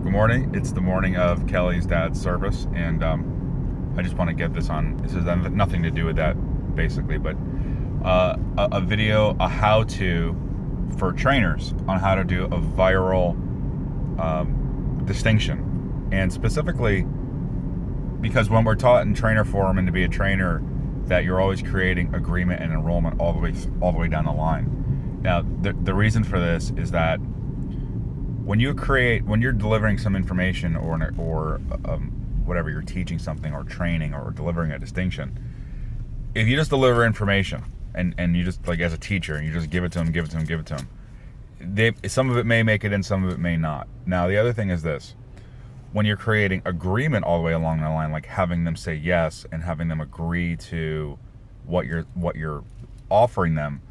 Good morning. It's the morning of Kelly's dad's service, and I just want to get this on. This has nothing to do with that, basically, but a video, a how-to for trainers on how to do a viral distinction, and specifically because when we're taught in trainer forum and to be a trainer, that you're always creating agreement and enrollment all the way down the line. Now, the reason for this is that when you're delivering some information or whatever, you're teaching something or training or delivering a distinction, if you just deliver information and you just, like, as a teacher, and you just give it to them, some of it may make it in, some of it may not. Now, the other thing is this: when you're creating agreement all the way along the line, like having them say yes and having them agree to what you're offering them,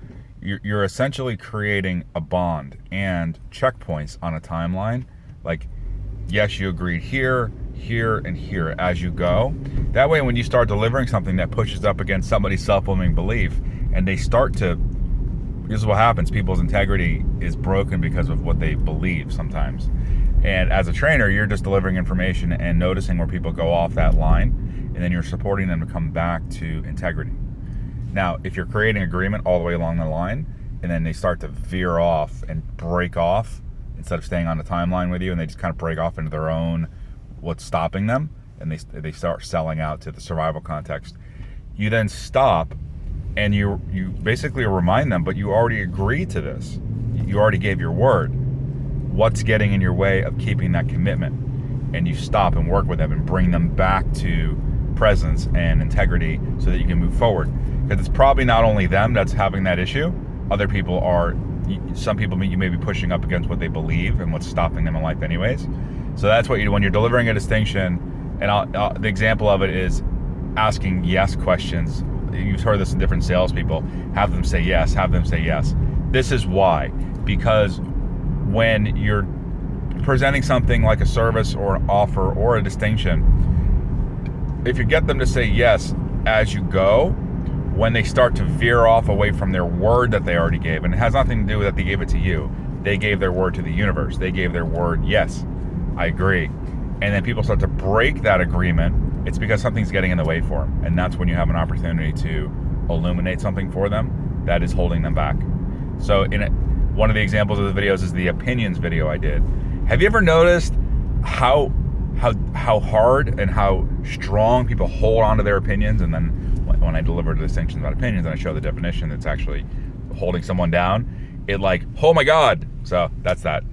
you're essentially creating a bond and checkpoints on a timeline. Like, yes, you agreed here, here, and here as you go. That way, when you start delivering something that pushes up against somebody's self-limiting belief, and they start to, this is what happens: people's integrity is broken because of what they believe sometimes. And as a trainer, you're just delivering information and noticing where people go off that line, and then you're supporting them to come back to integrity. Now, if you're creating agreement all the way along the line, and then they start to veer off and break off instead of staying on the timeline with you, and they just kind of break off into their own, what's stopping them, and they start selling out to the survival context, you then stop and you basically remind them, but you already agreed to this. You already gave your word. What's getting in your way of keeping that commitment? And you stop and work with them and bring them back to presence and integrity so that you can move forward. Because it's probably not only them that's having that issue. Other people are, some people you may be pushing up against what they believe and what's stopping them in life anyways. So that's what you do when you're delivering a distinction. And the example of it is asking yes questions. You've heard this in different salespeople. Have them say yes, have them say yes. This is why. Because when you're presenting something like a service or an offer or a distinction, if you get them to say yes as you go, when they start to veer off away from their word that they already gave, and it has nothing to do with that they gave it to you, they gave their word to the universe, they gave their word, yes, I agree, and then people start to break that agreement, it's because something's getting in the way for them, and that's when you have an opportunity to illuminate something for them that is holding them back. So one of the examples of the videos is the opinions video I did. Have you ever noticed how hard and how strong people hold on to their opinions, and then when I deliver the distinctions about opinions and I show the definition that's actually holding someone down, it like, oh my God. So that's that.